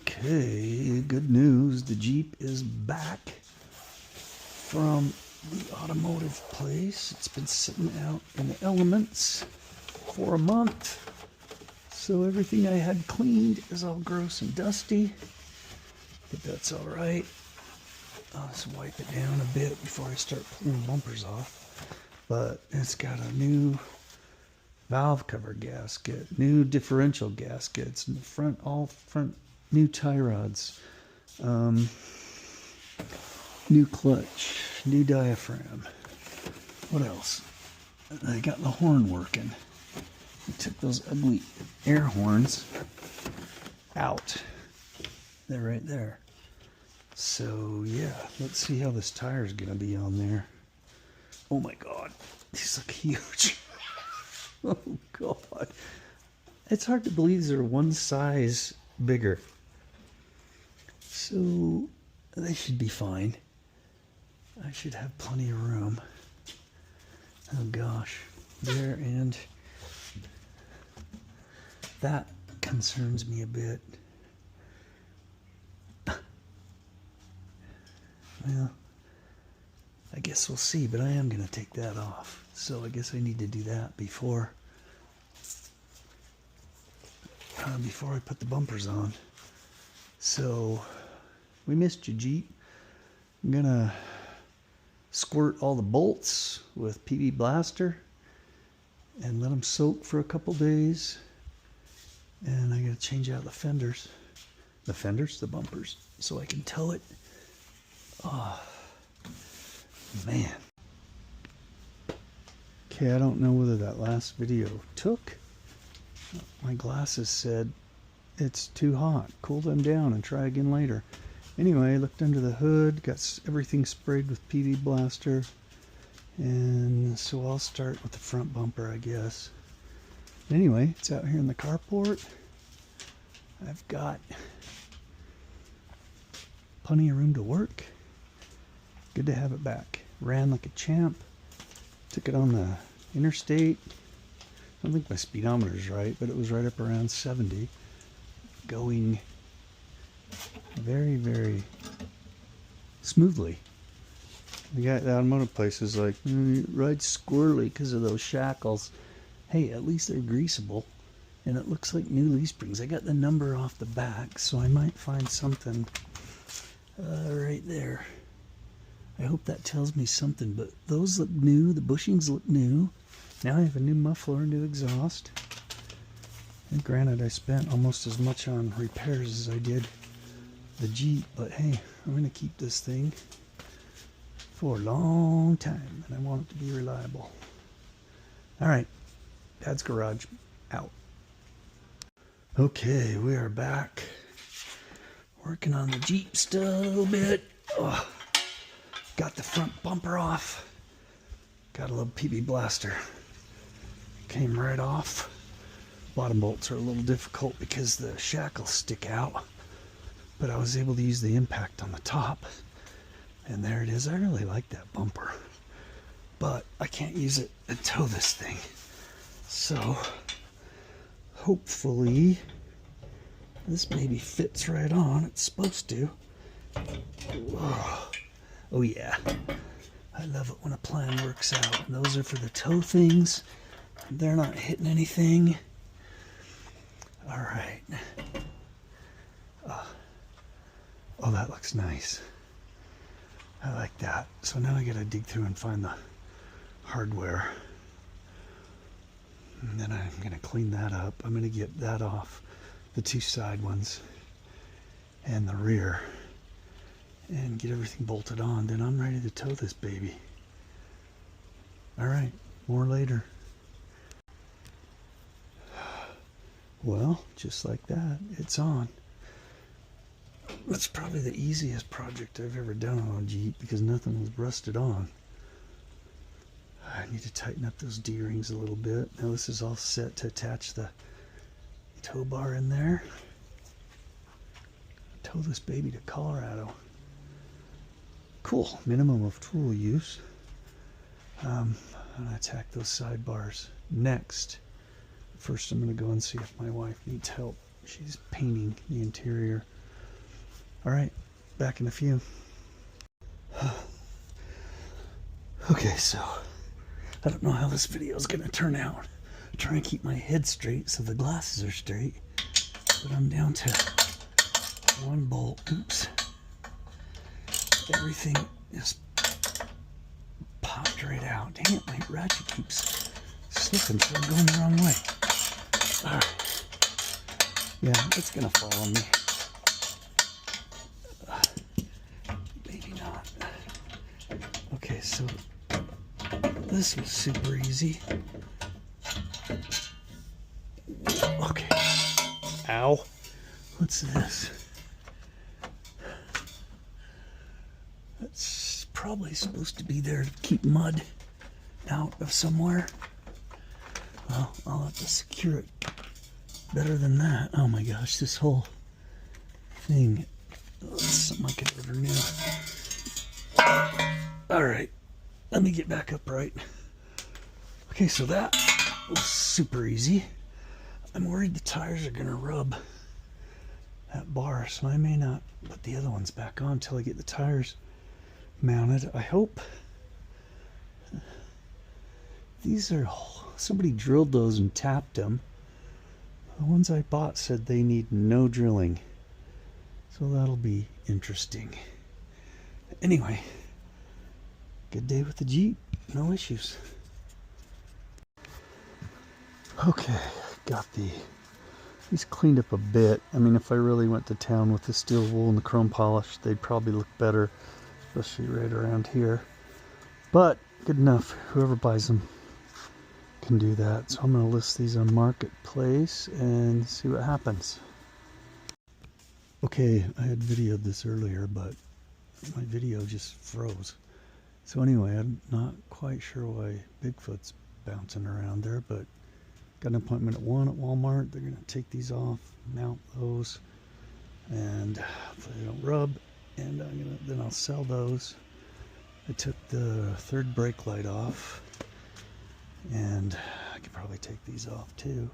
Okay, good news. The Jeep is back from the automotive place. It's been sitting out in the elements for a month. So everything I had cleaned is all gross and dusty, but that's all right. I'll just wipe it down a bit before I start pulling bumpers off. But it's got a new valve cover gasket, new differential gaskets, in the front, all front new tie rods, new clutch, new diaphragm. What else? I got the horn working. I took those ugly air horns out. They're right there. So yeah, let's see how this tire is gonna be on there. Oh my God, these look huge. Oh God, it's hard to believe they're one size bigger. So they should be fine. I should have plenty of room. Oh gosh, there, and that concerns me a bit. Well, I guess we'll see, but I am going to take that off. So I guess I need to do that before I put the bumpers on. So we missed you, Jeep. I'm going to squirt all the bolts with PB Blaster and let them soak for a couple days. And I got to change out the fenders. The bumpers, so I can tow it. Oh, man. Okay, I don't know whether that last video took. My glasses said it's too hot. Cool them down and try again later. Anyway, I looked under the hood, got everything sprayed with PB Blaster. And so I'll start with the front bumper, I guess. Anyway, it's out here in the carport. I've got plenty of room to work. Good to have it back. Ran like a champ. Took it on the interstate. I don't think my speedometer's right, but it was right up around 70. Going very, very smoothly. The guy at the automotive place is like, ride squirrely because of those shackles. Hey, at least they're greasable. And it looks like new leaf springs. I got the number off the back, so I might find something right there. I hope that tells me something, but those look new. The bushings look new. Now I have a new muffler, new exhaust. And granted, I spent almost as much on repairs as I did the Jeep, but hey, I'm going to keep this thing for a long time, and I want it to be reliable. All right, Dad's Garage out. Okay, we are back. Working on the Jeep still a little bit. Oh. Got the front bumper off. Got a little PB Blaster. Came right off. Bottom bolts are a little difficult because the shackles stick out. But I was able to use the impact on the top. And there it is. I really like that bumper. But I can't use it to tow this thing. So, hopefully, this baby fits right on. It's supposed to. Whoa. Oh yeah, I love it when a plan works out. And those are for the tow things. They're not hitting anything. All right. Oh, that looks nice. I like that. So now I gotta dig through and find the hardware. And then I'm gonna clean that up. I'm gonna get that off, the two side ones and the rear, and get everything bolted on. Then I'm ready to tow this baby. All right, more later. Well, just like that, it's on. That's probably the easiest project I've ever done on a Jeep because nothing was rusted on. I need to tighten up those D-rings a little bit. Now this is all set to attach the tow bar in there. Tow this baby to Colorado. Cool, minimum of tool use. I'm gonna attack those sidebars next. First, I'm gonna go and see if my wife needs help. She's painting the interior All right, back in a few. Okay, so I don't know how this video is gonna turn out. I'm trying to keep my head straight so the glasses are straight, but I'm down to one bolt. Oops. Everything just popped right out. Dang it, my ratchet keeps slipping, so I'm going the wrong way. All right. Yeah, it's gonna fall on me. Maybe not. Okay, so this was super easy. Okay. Ow. What's this? That's probably supposed to be there to keep mud out of somewhere. Well, I'll have to secure it better than that. Oh my gosh, this whole thing. That's something I could order new. Alright, let me get back upright. Okay, so that was super easy. I'm worried the tires are gonna rub that bar, so I may not put the other ones back on until I get the tires mounted. I hope these are, somebody drilled those and tapped them. The ones I bought said they need no drilling, so that'll be interesting. Anyway, good day with the Jeep, no issues. Okay, got these cleaned up a bit. I mean, if I really went to town with the steel wool and the chrome polish, they'd probably look better, especially right around here. But good enough, whoever buys them can do that. So I'm going to list these on Marketplace and see what happens. Okay, I had videoed this earlier, but my video just froze. So anyway, I'm not quite sure why Bigfoot's bouncing around there, but got an appointment at 1 at Walmart. They're going to take these off, mount those, and hopefully they don't rub, and then I'll sell those. I took the third brake light off, and I could probably take these off too.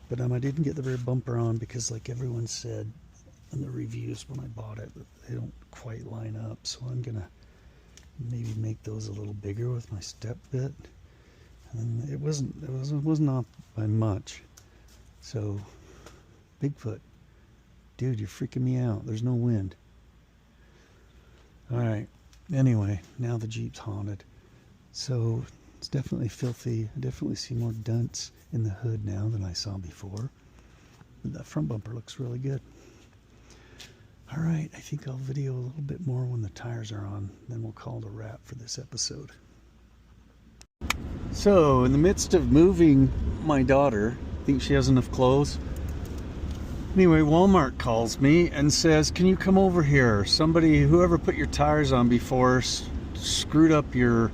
But I didn't get the rear bumper on because, like everyone said in the reviews when I bought it, they don't quite line up. So I'm gonna maybe make those a little bigger with my step bit. And it wasn't off by much. So Bigfoot, dude, you're freaking me out. There's no wind. All right. Anyway, now the Jeep's haunted. So it's definitely filthy. I definitely see more dents in the hood now than I saw before. But that front bumper looks really good. All right, I think I'll video a little bit more when the tires are on. Then we'll call it a wrap for this episode. So, in the midst of moving my daughter, I think she has enough clothes. Anyway, Walmart calls me and says, can you come over here? Whoever put your tires on before screwed up your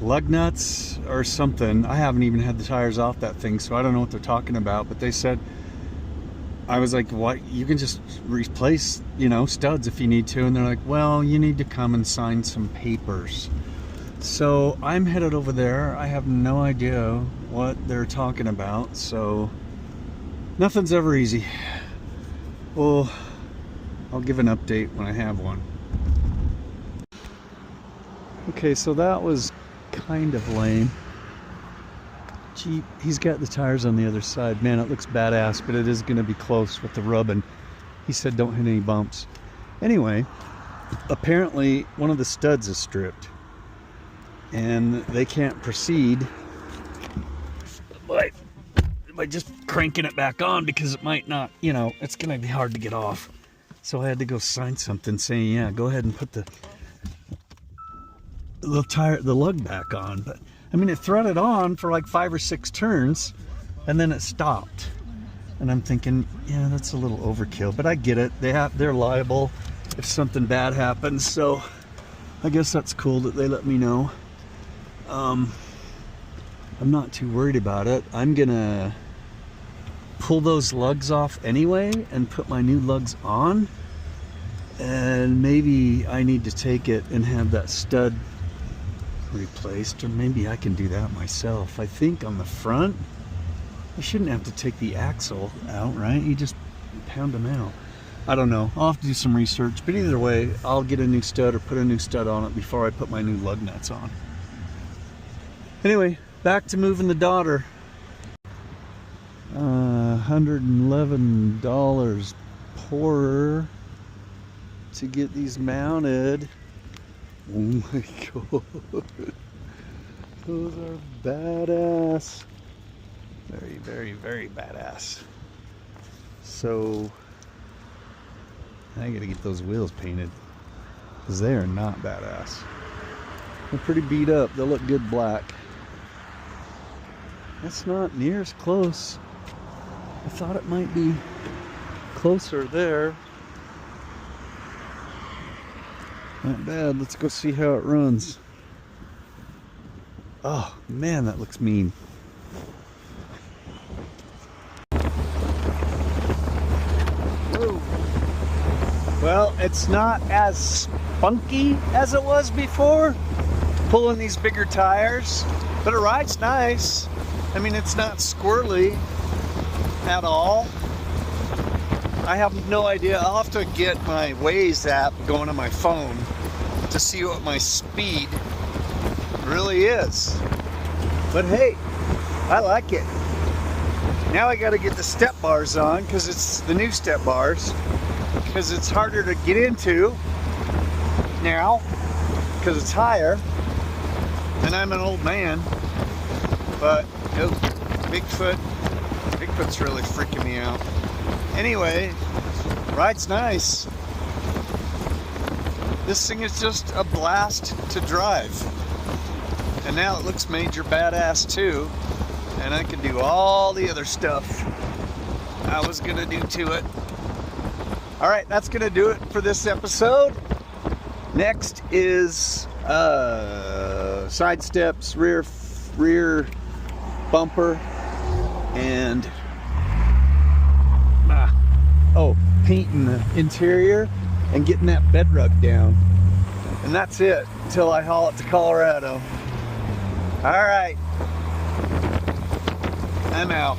lug nuts or something. I haven't even had the tires off that thing, so I don't know what they're talking about. But they said, I was like, what? You can just replace, studs if you need to. And they're like, well, you need to come and sign some papers. So I'm headed over there. I have no idea what they're talking about. So nothing's ever easy. Well, I'll give an update when I have one. Okay, so that was kind of lame. Jeep, he's got the tires on the other side. Man, it looks badass, but it is going to be close with the rubbing. He said don't hit any bumps. Anyway, apparently one of the studs is stripped, and they can't proceed by just cranking it back on because it might not, it's going to be hard to get off. So I had to go sign something saying, yeah, go ahead and put the lug back on. But I mean, it threaded on for like 5 or 6 turns and then it stopped. And I'm thinking, yeah, that's a little overkill, but I get it. They're liable if something bad happens. So I guess that's cool that they let me know. I'm not too worried about it. I'm gonna pull those lugs off anyway and put my new lugs on. And maybe I need to take it and have that stud replaced, or maybe I can do that myself. I think on the front, I shouldn't have to take the axle out, right? You just pound them out. I don't know. I'll have to do some research, but either way, I'll get a new stud or put a new stud on it before I put my new lug nuts on. Anyway, back to moving the daughter. $111 poorer to get these mounted. Oh my god. Those are badass. Very, very, very badass. So I gotta get those wheels painted because they are not badass. They're pretty beat up. They'll look good black. That's not near as close. I thought it might be closer there. Not bad. Let's go see how it runs. Oh man, that looks mean. Whoa. Well, it's not as spunky as it was before, pulling these bigger tires, but it rides nice. I mean, it's not squirrely at all. I have no idea. I'll have to get my Waze app going on my phone to see what my speed really is. But hey, I like it. Now I got to get the step bars on because it's the new step bars, because it's harder to get into now because it's higher and I'm an old man. But oh, Bigfoot's really freaking me out. Anyway, ride's nice. This thing is just a blast to drive. And now it looks major badass too. And I can do all the other stuff I was gonna do to it. All right, that's gonna do it for this episode. Next is side steps, rear bumper, and painting the interior and getting that bed rug down. And that's it until I haul it to Colorado. All right, I'm out.